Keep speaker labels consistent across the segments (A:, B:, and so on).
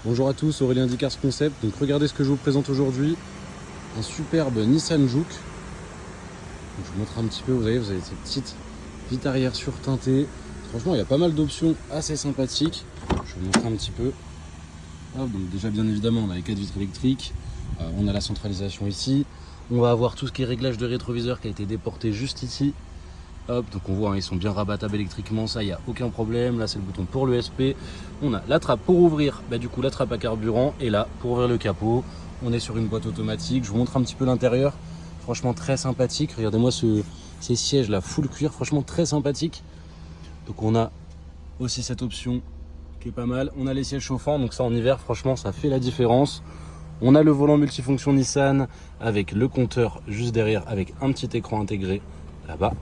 A: Bonjour à tous, Aurélien d'Icars Concept. Donc regardez ce que je vous présente aujourd'hui. Un superbe Nissan Juke. Donc, je vous montre un petit peu, vous avez cette petite vitre arrière surteintée. Franchement, il y a pas mal d'options assez sympathiques. Je vais vous montrer un petit peu. Hop, donc déjà bien évidemment, on a les 4 vitres électriques. On a la centralisation ici. On va avoir tout ce qui est réglage de rétroviseur qui a été déporté juste ici. Hop, donc on voit, hein, ils sont bien rabattables électriquement, ça, il n'y a aucun problème. Là, c'est le bouton pour l'ESP. On a la trappe pour ouvrir, du coup, la trappe à carburant. Et là, pour ouvrir le capot, on est sur une boîte automatique. Je vous montre un petit peu l'intérieur. Franchement, très sympathique. Regardez-moi ces sièges là, full cuir. Franchement, très sympathique. Donc, on a aussi cette option qui est pas mal. On a les sièges chauffants, donc ça, en hiver, franchement, ça fait la différence. On a le volant multifonction Nissan avec le compteur juste derrière, avec un petit écran intégré là-bas.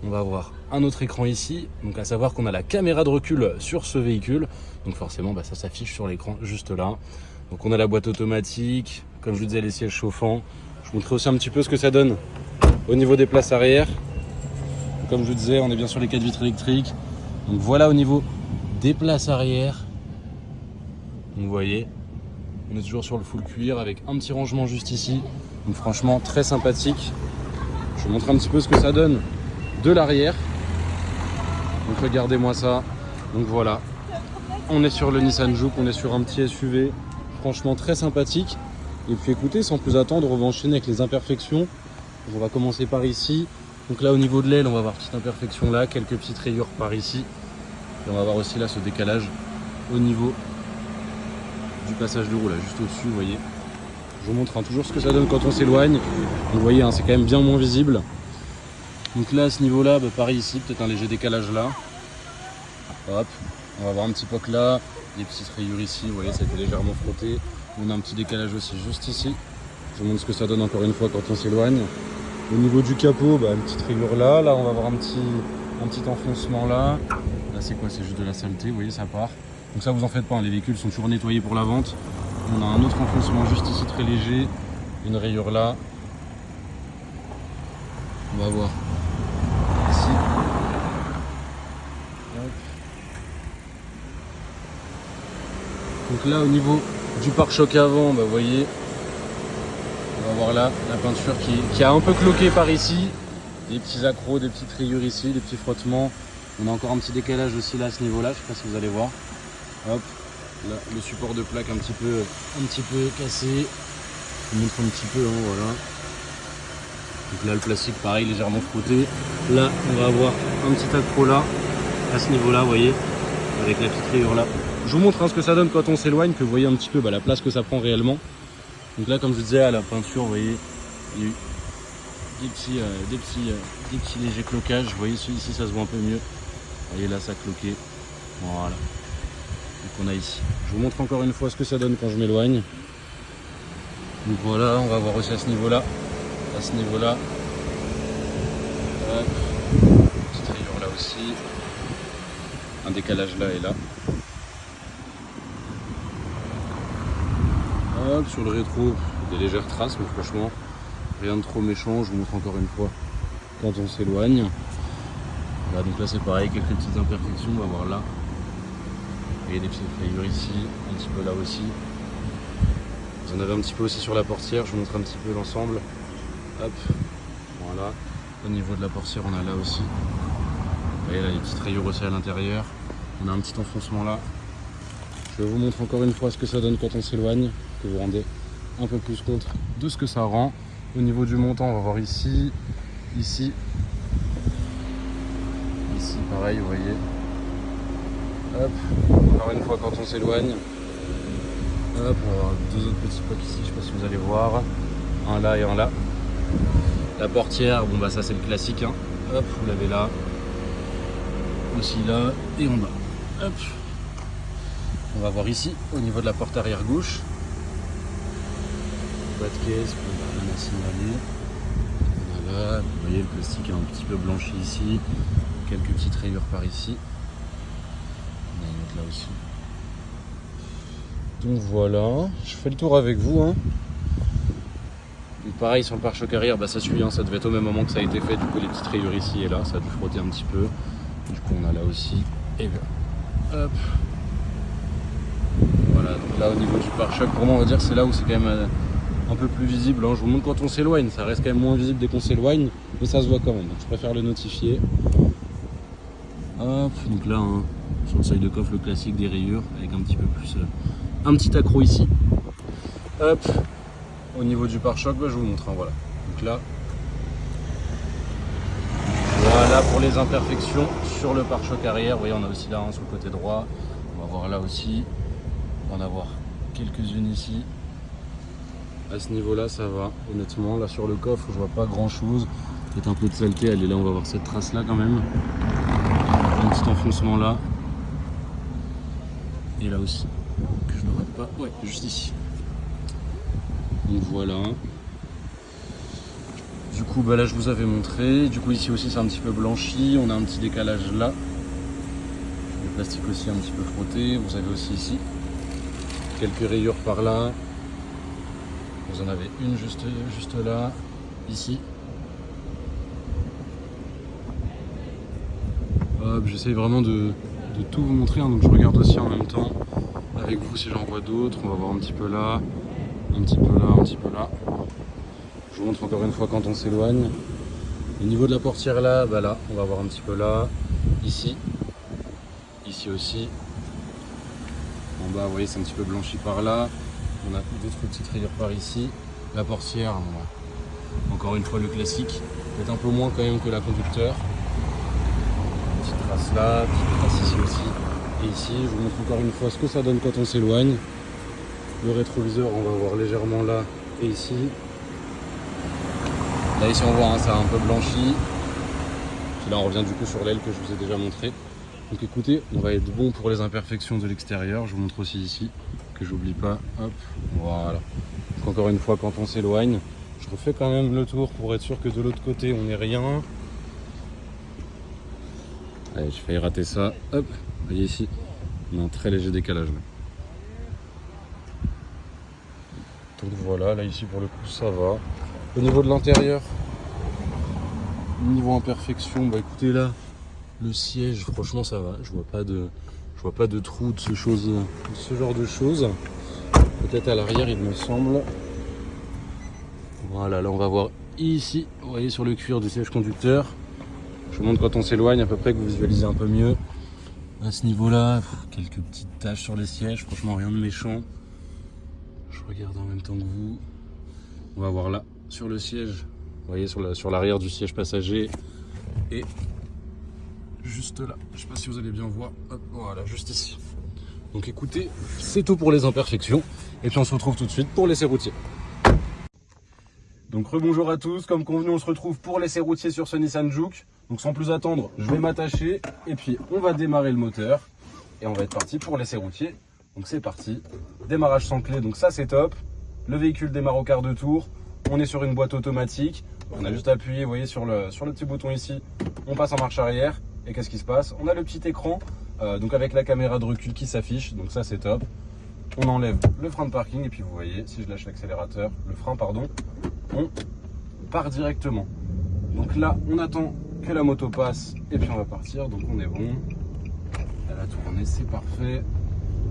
A: On va avoir un autre écran ici, donc à savoir qu'on a la caméra de recul sur ce véhicule. Donc forcément, ça s'affiche sur l'écran juste là. Donc on a la boîte automatique, comme je vous disais, les sièges chauffants. Je vous montrerai aussi un petit peu ce que ça donne au niveau des places arrière. Donc, comme je vous disais, on est bien sur les 4 vitres électriques. Donc voilà au niveau des places arrière. Donc vous voyez, on est toujours sur le full cuir avec un petit rangement juste ici. Donc franchement, très sympathique. Je vous montre un petit peu ce que ça donne de l'arrière. Donc regardez-moi ça. Donc voilà, on est sur le Nissan Juke, on est sur un petit SUV, franchement très sympathique. Et puis écoutez, sans plus attendre, on va enchaîner avec les imperfections. On va commencer par ici. Donc là, au niveau de l'aile, on va avoir petite imperfection là, quelques petites rayures par ici. Et on va voir aussi là ce décalage au niveau du passage de roue là, juste au-dessus, vous voyez. Je vous montre toujours ce que ça donne quand on s'éloigne. Vous voyez, c'est quand même bien moins visible. Donc là, à ce niveau-là, pareil ici, peut-être un léger décalage là. Hop, on va avoir un petit poc là, des petites rayures ici, vous voyez, ça a été légèrement frotté. On a un petit décalage aussi juste ici. Je vous montre ce que ça donne encore une fois quand on s'éloigne. Au niveau du capot, une petite rayure là. Là, on va avoir un petit enfoncement là. Là, c'est quoi? C'est juste de la saleté, vous voyez, ça part. Donc ça, vous en faites pas, hein, les véhicules sont toujours nettoyés pour la vente. On a un autre enfoncement juste ici, très léger. Une rayure là. On va voir. Ici. Hop. Donc là, au niveau du pare-choc avant, vous voyez, on va voir là la peinture qui a un peu cloqué par ici. Des petits accros, des petites rayures ici, des petits frottements. On a encore un petit décalage aussi là à ce niveau-là, je sais pas si vous allez voir. Hop, là, le support de plaque un petit peu cassé. Je vous montre un petit peu, hein, voilà. Donc là, le plastique, pareil, légèrement frotté. Là, on va avoir un petit accro là, à ce niveau-là, vous voyez, avec la petite rayure là. Je vous montre ce que ça donne quand on s'éloigne, que vous voyez un petit peu la place que ça prend réellement. Donc là, comme je disais, à la peinture, vous voyez, il y a eu des petits légers cloquages. Vous voyez, ici, ça se voit un peu mieux. Vous voyez, là, ça a cloqué. Voilà. Donc on a ici. Je vous montre encore une fois ce que ça donne quand je m'éloigne. Donc voilà, on va voir aussi à ce niveau-là. À ce niveau-là. Petite rayure là aussi. Un décalage là et là. Hop, sur le rétro, des légères traces, mais franchement, rien de trop méchant. Je vous montre encore une fois quand on s'éloigne. Là, donc là, c'est pareil, quelques petites imperfections. On va voir là. Et des petites rayures ici, un petit peu là aussi. Vous en avez un petit peu aussi sur la portière. Je vous montre un petit peu l'ensemble. Hop, voilà. Au niveau de la portière, on a là aussi. Vous voyez là, les petites rayures aussi à l'intérieur. On a un petit enfoncement là. Je vous montre encore une fois ce que ça donne quand on s'éloigne, que vous vous rendez un peu plus compte de ce que ça rend. Au niveau du montant, on va voir ici, ici, pareil, vous voyez. Hop, encore une fois quand on s'éloigne. Hop, on va avoir 2 autres petits pocs ici, je sais pas si vous allez voir. Un là et un là. La portière, ça c'est le classique, hein. Hop, vous l'avez là. Aussi là et en bas. Hop. On va voir ici, au niveau de la porte arrière gauche. Pas de caisse, rien à signaler. Voilà, vous voyez le plastique est un petit peu blanchi ici. Quelques petites rayures par ici. On a une autre là aussi. Donc voilà, je fais le tour avec vous. Hein. Donc pareil sur le pare-choc arrière, ça suit, hein, ça devait être au même moment que ça a été fait. Du coup les petites rayures ici et là, ça a dû frotter un petit peu. Du coup on a là aussi. Et bien, hop. Voilà, donc Là au niveau du pare-choc, pour moi on va dire que c'est là où c'est quand même un peu plus visible. Hein. Je vous montre quand on s'éloigne, ça reste quand même moins visible dès qu'on s'éloigne, mais ça se voit quand même. Donc je préfère le notifier. Hop, donc là, hein, sur le seuil de coffre, le classique des rayures, avec un petit peu plus, un petit accro ici. Hop, au niveau du pare-choc, bah, je vous montre, hein, voilà. Donc là, voilà pour les imperfections sur le pare-choc arrière. Vous voyez, on a aussi là, hein, sur le côté droit. On va voir là aussi. On va en avoir quelques-unes ici. À ce niveau-là, ça va. Honnêtement, là sur le coffre, je vois pas grand-chose. Peut-être un peu de saleté. Allez, là, on va voir cette trace-là quand même. Un petit enfoncement là. Et là aussi. Que je ne rate pas. Ouais, juste ici. Donc voilà. Du coup, bah là, je vous avais montré. Du coup, ici aussi, c'est un petit peu blanchi. On a un petit décalage là. Le plastique aussi un petit peu frotté. Vous avez aussi ici quelques rayures par là. Vous en avez une juste là, ici. Hop, j'essaye vraiment de tout vous montrer, hein, donc je regarde aussi en même temps avec vous si j'en vois d'autres. On va voir un petit peu là, un petit peu là, un petit peu là. Je vous montre encore une fois quand on s'éloigne. Au niveau de la portière là, bah là, on va voir un petit peu là, ici, ici aussi. En bas, vous voyez, c'est un petit peu blanchi par là. On a d'autres petites rayures par ici. La portière, encore une fois le classique, peut-être un peu moins quand même que la conducteur. Petite trace là, petite trace ici aussi. Et ici, je vous montre encore une fois ce que ça donne quand on s'éloigne. Le rétroviseur, on va voir légèrement là et ici. Là ici on voit, hein, ça a un peu blanchi. Puis là on revient du coup sur l'aile que je vous ai déjà montré. Donc écoutez, on va être bon pour les imperfections de l'extérieur. Je vous montre aussi ici, que j'oublie pas. Hop, voilà. Donc encore une fois, quand on s'éloigne, je refais quand même le tour pour être sûr que de l'autre côté on n'ait rien. Allez, j'ai failli rater ça. Hop, vous voyez ici, on a un très léger décalage. Là. Donc voilà, là ici pour le coup ça va. Au niveau de l'intérieur, niveau imperfection, bah écoutez là, le siège, franchement ça va. Je vois pas de trou de ce genre de choses. Peut-être à l'arrière, il me semble. Voilà, là on va voir ici, vous voyez sur le cuir du siège conducteur. Je vous montre quand on s'éloigne à peu près que vous visualisez un peu mieux. À ce niveau-là, quelques petites taches sur les sièges, franchement rien de méchant. Je regarde en même temps que vous. On va voir là, sur le siège, vous voyez sur l'arrière du siège passager. Et juste là, je sais pas si vous allez bien voir, hop, voilà, juste ici. Donc écoutez, c'est tout pour les imperfections. Et puis on se retrouve tout de suite pour l'essai routier. Donc rebonjour à tous, comme convenu on se retrouve pour l'essai routier sur ce Nissan Juke. Donc sans plus attendre, je vais m'attacher et puis on va démarrer le moteur. Et on va être parti pour l'essai routier. Donc c'est parti, démarrage sans clé, donc ça c'est top. Le véhicule démarre au quart de tour. On est sur une boîte automatique. On a juste appuyé, vous voyez, sur le petit bouton ici. On passe en marche arrière. Et qu'est-ce qui se passe? On a le petit écran, donc avec la caméra de recul qui s'affiche. Donc ça c'est top. On enlève le frein de parking et puis vous voyez, si je lâche l'accélérateur, le frein pardon, on part directement. Donc là, on attend que la moto passe et puis on va partir. Donc on est bon. Elle a tourné, c'est parfait.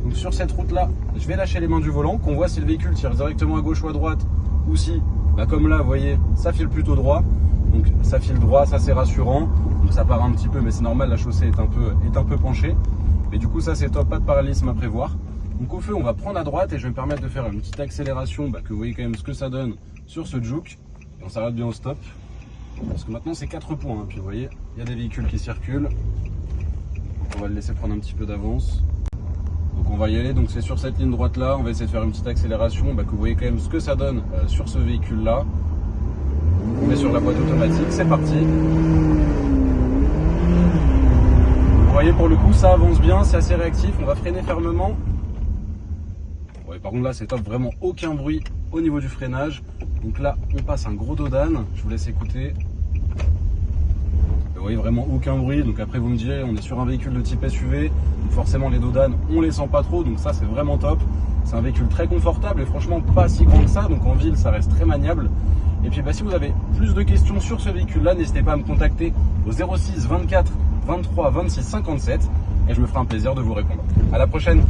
A: Donc sur cette route là, je vais lâcher les mains du volant, qu'on voit si le véhicule tire directement à gauche ou à droite, ou si, bah comme là, vous voyez, ça file plutôt droit. Donc ça file droit, ça c'est rassurant. Donc ça part un petit peu, mais c'est normal, la chaussée est un peu penchée. Mais du coup ça c'est top, pas de parallélisme à prévoir. Donc au feu, on va prendre à droite et je vais me permettre de faire une petite accélération, bah, que vous voyez quand même ce que ça donne sur ce Juke. Et on s'arrête bien au stop. Parce que maintenant c'est 4 points, hein. Puis vous voyez, il y a des véhicules qui circulent. Donc on va le laisser prendre un petit peu d'avance. Donc on va y aller, donc c'est sur cette ligne droite là, on va essayer de faire une petite accélération, bah, que vous voyez quand même ce que ça donne sur ce véhicule là. On est sur la boîte automatique, c'est parti. Vous voyez pour le coup ça avance bien, c'est assez réactif, on va freiner fermement. Ouais, par contre là c'est top, vraiment aucun bruit au niveau du freinage. Donc là on passe un gros dos d'âne, je vous laisse écouter. Vous voyez vraiment aucun bruit, donc après vous me direz on est sur un véhicule de type SUV, donc forcément les dos d'âne on les sent pas trop, donc ça c'est vraiment top. C'est un véhicule très confortable et franchement pas si grand que ça, donc en ville ça reste très maniable. Et puis bah, si vous avez plus de questions sur ce véhicule là, n'hésitez pas à me contacter au 06 24 23 26 57 et je me ferai un plaisir de vous répondre. À la prochaine.